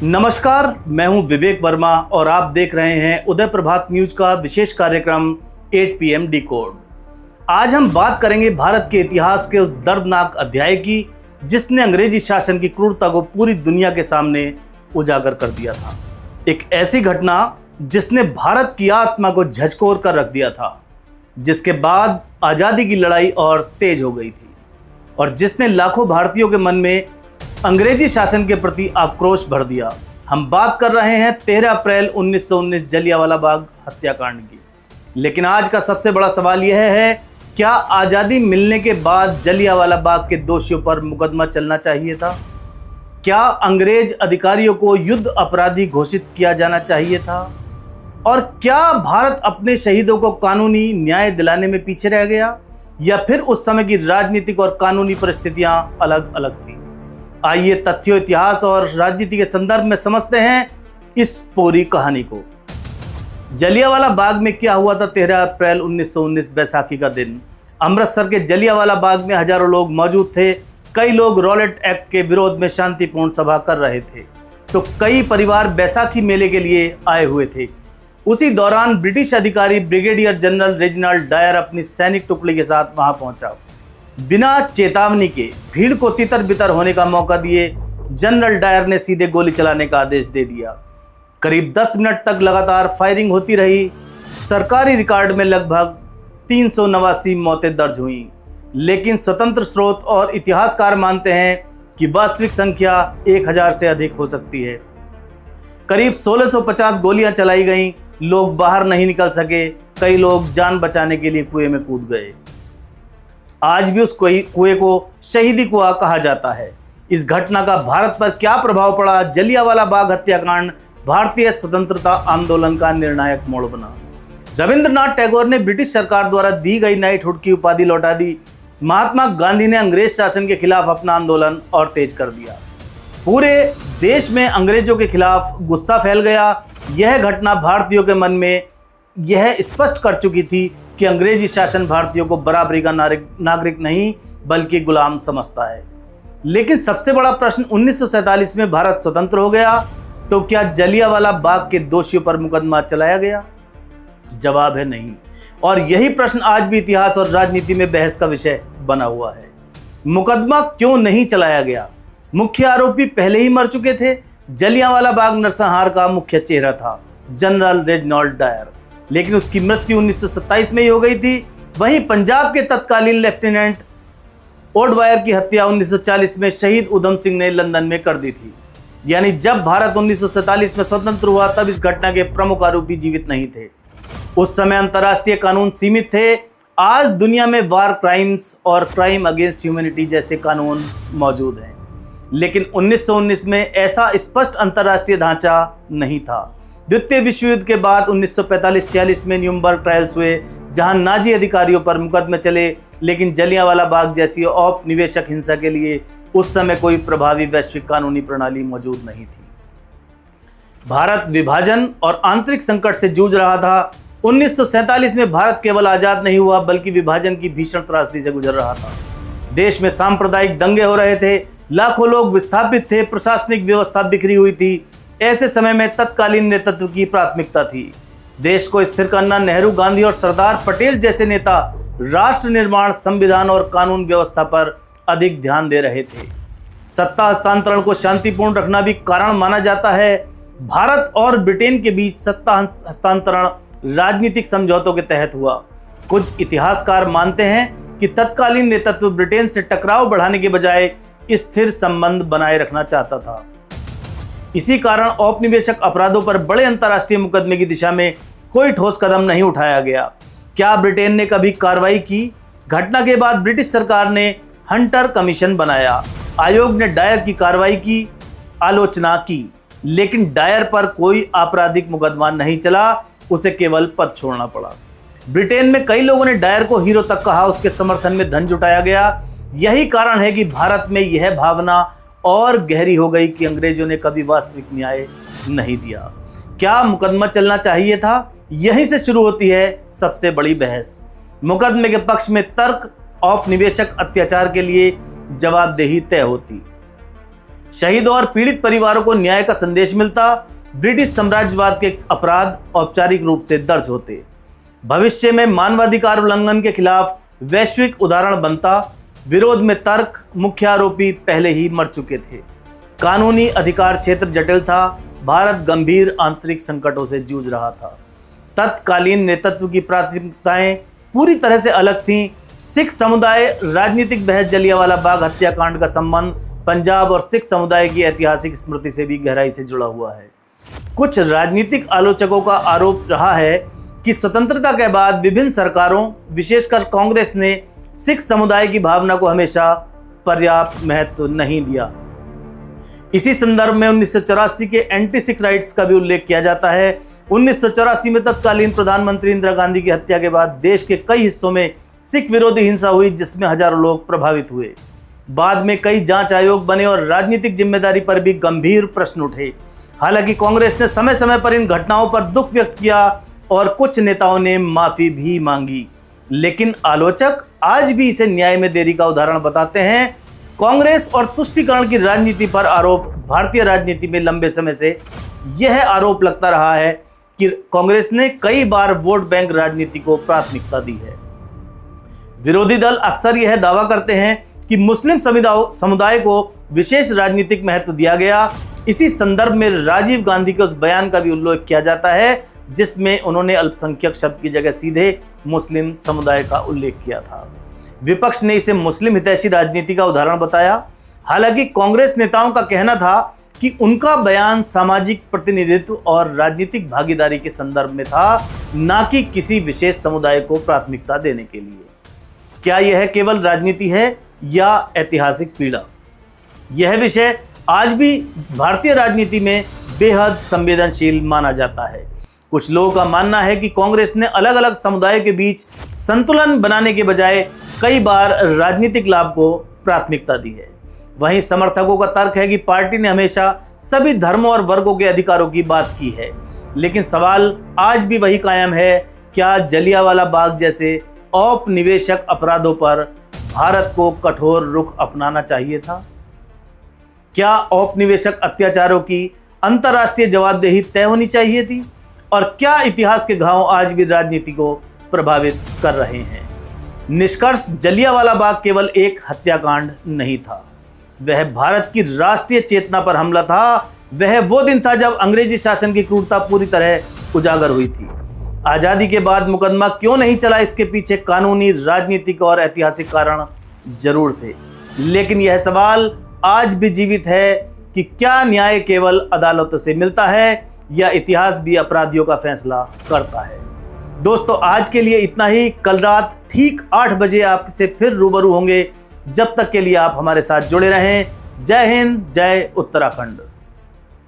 नमस्कार, मैं हूं विवेक वर्मा और आप देख रहे हैं उदय प्रभात न्यूज का विशेष कार्यक्रम 8 PM डिकोड। आज हम बात करेंगे भारत के इतिहास के उस दर्दनाक अध्याय की जिसने अंग्रेजी शासन की क्रूरता को पूरी दुनिया के सामने उजागर कर दिया था। एक ऐसी घटना जिसने भारत की आत्मा को झकझोर कर रख दिया था, जिसके बाद आज़ादी की लड़ाई और तेज हो गई थी और जिसने लाखों भारतीयों के मन में अंग्रेजी शासन के प्रति आक्रोश भर दिया। हम बात कर रहे हैं 13 अप्रैल 1919 जलियांवाला बाग हत्याकांड की। लेकिन आज का सबसे बड़ा सवाल यह है, क्या आज़ादी मिलने के बाद जलियांवाला बाग के दोषियों पर मुकदमा चलना चाहिए था? क्या अंग्रेज अधिकारियों को युद्ध अपराधी घोषित किया जाना चाहिए था? और क्या भारत अपने शहीदों को कानूनी न्याय दिलाने में पीछे रह गया, या फिर उस समय की राजनीतिक और कानूनी परिस्थितियां अलग अलग थी? आइए तथ्यों, इतिहास और राजनीति के संदर्भ में समझते हैं इस पूरी कहानी को। जलियांवाला बाग में क्या हुआ था 13 अप्रैल 1919 बैसाखी का दिन? अमृतसर के जलियांवाला बाग में हजारों लोग मौजूद थे। कई लोग रॉलेट एक्ट के विरोध में शांतिपूर्ण सभा कर रहे थे, तो कई परिवार बैसाखी मेले के लिए आए हुए थे। उसी दौरान ब्रिटिश अधिकारी ब्रिगेडियर जनरल रेजिनाल्ड डायर अपनी सैनिक टुकड़ी के साथ वहां पहुंचा। बिना चेतावनी के भीड़ को तितर बितर होने का मौका दिए जनरल डायर ने सीधे गोली चलाने का आदेश दे दिया। करीब 10 मिनट तक लगातार फायरिंग होती रही। सरकारी रिकॉर्ड में लगभग 389 मौतें दर्ज हुईं, लेकिन स्वतंत्र स्रोत और इतिहासकार मानते हैं कि वास्तविक संख्या 1000 से अधिक हो सकती है। करीब 1650 गोलियां चलाई गईं। लोग बाहर नहीं निकल सके। कई लोग जान बचाने के लिए कुएं में कूद गए। आज भी उस कुएं को शहीदी कुआं कहा जाता है। इस घटना का भारत पर क्या प्रभाव पड़ा? जलियांवाला बाग हत्याकांड भारतीय स्वतंत्रता आंदोलन का निर्णायक मोड़ बना। रविंद्रनाथ टैगोर ने ब्रिटिश सरकार द्वारा दी गई नाइटहुड की उपाधि लौटा दी। महात्मा गांधी ने अंग्रेज शासन के खिलाफ अपना आंदोलन और तेज कर दिया। पूरे देश में अंग्रेजों के खिलाफ गुस्सा फैल गया। यह घटना भारतीयों के मन में यह स्पष्ट कर चुकी थी कि अंग्रेजी शासन भारतीयों को बराबरी का नागरिक नहीं बल्कि गुलाम समझता है। लेकिन सबसे बड़ा प्रश्न, 1947 में भारत स्वतंत्र हो गया, तो क्या जलियांवाला बाग के दोषियों पर मुकदमा चलाया गया? जवाब है नहीं। और यही प्रश्न आज भी इतिहास और राजनीति में बहस का विषय बना हुआ है। मुकदमा क्यों नहीं चलाया गया? मुख्य आरोपी पहले ही मर चुके थे। जलियांवाला बाग नरसंहार का मुख्य चेहरा था जनरल रेजिनाल्ड डायर, लेकिन उसकी मृत्यु 1927 में ही हो गई थी। वहीं पंजाब के तत्कालीन लेफ्टिनेंट ओडवायर की हत्या 1940 में शहीद उधम सिंह ने लंदन में कर दी थी। यानी जब भारत 1947 में स्वतंत्र हुआ तब इस घटना के प्रमुख आरोपी जीवित नहीं थे। उस समय अंतर्राष्ट्रीय कानून सीमित थे। आज दुनिया में वार क्राइम्स और क्राइम अगेंस्ट ह्यूमैनिटी जैसे कानून मौजूद हैं, लेकिन 1919 में ऐसा स्पष्ट अंतर्राष्ट्रीय ढांचा नहीं था। द्वितीय विश्व युद्ध के बाद 1945-46 में न्यूरम्बर्ग ट्रायल्स हुए, जहां नाजी अधिकारियों पर मुकदमे चले, लेकिन जलियांवाला बाग जैसी औपनिवेशिक हिंसा के लिए उस समय कोई प्रभावी वैश्विक कानूनी प्रणाली मौजूद नहीं थी। भारत विभाजन और आंतरिक संकट से जूझ रहा था। 1947 में भारत केवल आजाद नहीं हुआ बल्कि विभाजन की भीषण त्रासदी से गुजर रहा था। देश में सांप्रदायिक दंगे हो रहे थे। लाखों लोग विस्थापित थे। प्रशासनिक व्यवस्था बिखरी हुई थी। ऐसे समय में तत्कालीन नेतृत्व की प्राथमिकता थी देश को स्थिर करना। नेहरू, गांधी और सरदार पटेल जैसे नेता राष्ट्र निर्माण, संविधान और कानून व्यवस्था पर अधिक ध्यान दे रहे थे। सत्ता हस्तांतरण को शांतिपूर्ण रखना भी कारण माना जाता है। भारत और ब्रिटेन के बीच सत्ता हस्तांतरण राजनीतिक समझौतों के तहत हुआ। कुछ इतिहासकार मानते हैं कि तत्कालीन नेतृत्व ब्रिटेन से टकराव बढ़ाने के बजाय स्थिर संबंध बनाए रखना चाहता था। इसी कारण औपनिवेशिक अपराधों पर बड़े अंतर्राष्ट्रीय मुकदमे की दिशा में कोई ठोस कदम नहीं उठाया गया। क्या ब्रिटेन ने कभी कार्रवाई की? घटना के बाद ब्रिटिश सरकार ने हंटर कमीशन बनाया। आयोग ने डायर की कार्रवाई की आलोचना की, लेकिन डायर पर कोई आपराधिक मुकदमा नहीं चला। उसे केवल पद छोड़ना पड़ा। ब्रिटेन में कई लोगों ने डायर को हीरो तक कहा। उसके समर्थन में धन जुटाया गया। यही कारण है कि भारत में यह भावना और गहरी हो गई कि अंग्रेजों ने कभी वास्तविक न्याय नहीं दिया। क्या मुकदमा चलना चाहिए था? यहीं से शुरू होती है सबसे बड़ी बहस। मुकदमे के पक्ष में तर्क, औपनिवेशिक अत्याचार के लिए जवाबदेही तय होती। शहीदों और पीड़ित परिवारों को न्याय का संदेश मिलता, ब्रिटिश साम्राज्यवाद के अपराध औपचारिक रूप से दर्ज होते, भविष्य में मानवाधिकार उल्लंघन के खिलाफ वैश्विक उदाहरण बनता, विरोध में तर्क, मुख्य आरोपी पहले ही मर चुके थे, कानूनी अधिकार क्षेत्र जटिल था, भारत गंभीर आंतरिक संकटों से जूझ रहा था, तत्कालीन नेतृत्व की प्राथमिकताएं पूरी तरह से अलग थीं, सिख समुदाय राजनीतिक बहस, जलियांवाला बाग हत्याकांड का संबंध पंजाब और सिख समुदाय की ऐतिहासिक स्मृति से भी गहराई से जुड़ा हुआ है। कुछ राजनीतिक आलोचकों का आरोप रहा है कि स्वतंत्रता के बाद विभिन्न सरकारों, विशेषकर कांग्रेस ने सिख समुदाय की भावना को हमेशा पर्याप्त महत्व नहीं दिया। इसी संदर्भ में 1984 के एंटी सिख राइट्स का भी उल्लेख किया जाता है। 1984 में तत्कालीन प्रधानमंत्री इंदिरा गांधी की हत्या के बाद देश के कई हिस्सों में सिख विरोधी हिंसा हुई, जिसमें हजारों लोग प्रभावित हुए। बाद में कई जांच आयोग बने और राजनीतिक जिम्मेदारी पर भी गंभीर प्रश्न उठे। हालांकि कांग्रेस ने समय समय पर इन घटनाओं पर दुख व्यक्त किया और कुछ नेताओं ने माफी भी मांगी, लेकिन आलोचक आज भी इसे न्याय में देरी का उदाहरण बताते हैं। कांग्रेस और तुष्टीकरण की राजनीति पर आरोप। भारतीय राजनीति में लंबे समय से यह आरोप लगता रहा है कि कांग्रेस ने कई बार वोट बैंक राजनीति को प्राथमिकता दी है। विरोधी दल अक्सर यह दावा करते हैं कि मुस्लिम समुदाय को विशेष राजनीतिक महत्व दिया गया। इसी संदर्भ में राजीव गांधी के उस बयान का भी उल्लेख किया जाता है जिसमें उन्होंने अल्पसंख्यक शब्द की जगह सीधे मुस्लिम समुदाय का उल्लेख किया था। विपक्ष ने इसे मुस्लिम हितैषी राजनीति का उदाहरण बताया। हालांकि कांग्रेस नेताओं का कहना था कि उनका बयान सामाजिक प्रतिनिधित्व और राजनीतिक भागीदारी के संदर्भ में था, न कि किसी विशेष समुदाय को प्राथमिकता देने के लिए। क्या यह केवल राजनीति है या ऐतिहासिक पीड़ा? यह विषय आज भी भारतीय राजनीति में बेहद संवेदनशील माना जाता है। कुछ लोगों का मानना है कि कांग्रेस ने अलग अलग समुदायों के बीच संतुलन बनाने के बजाय कई बार राजनीतिक लाभ को प्राथमिकता दी है। वहीं समर्थकों का तर्क है कि पार्टी ने हमेशा सभी धर्मों और वर्गों के अधिकारों की बात की है। लेकिन सवाल आज भी वही कायम है, क्या जलियांवाला बाग जैसे औपनिवेशिक अपराधों पर भारत को कठोर रुख अपनाना चाहिए था? क्या औपनिवेशिक अत्याचारों की अंतर्राष्ट्रीय जवाबदेही तय होनी चाहिए थी? और क्या इतिहास के घाव आज भी राजनीति को प्रभावित कर रहे हैं? निष्कर्ष, जलियांवाला बाग केवल एक हत्याकांड नहीं था, वह भारत की राष्ट्रीय चेतना पर हमला था। वह वो दिन था जब अंग्रेजी शासन की क्रूरता पूरी तरह उजागर हुई थी। आजादी के बाद मुकदमा क्यों नहीं चला, इसके पीछे कानूनी, राजनीतिक और ऐतिहासिक कारण जरूर थे। लेकिन यह सवाल आज भी जीवित है कि क्या न्याय केवल अदालतों से मिलता है या इतिहास भी अपराधियों का फैसला करता है? दोस्तों, आज के लिए इतना ही। कल रात ठीक 8 बजे आपसे फिर रूबरू होंगे। जब तक के लिए आप हमारे साथ जुड़े रहें। जय हिंद, जय उत्तराखंड।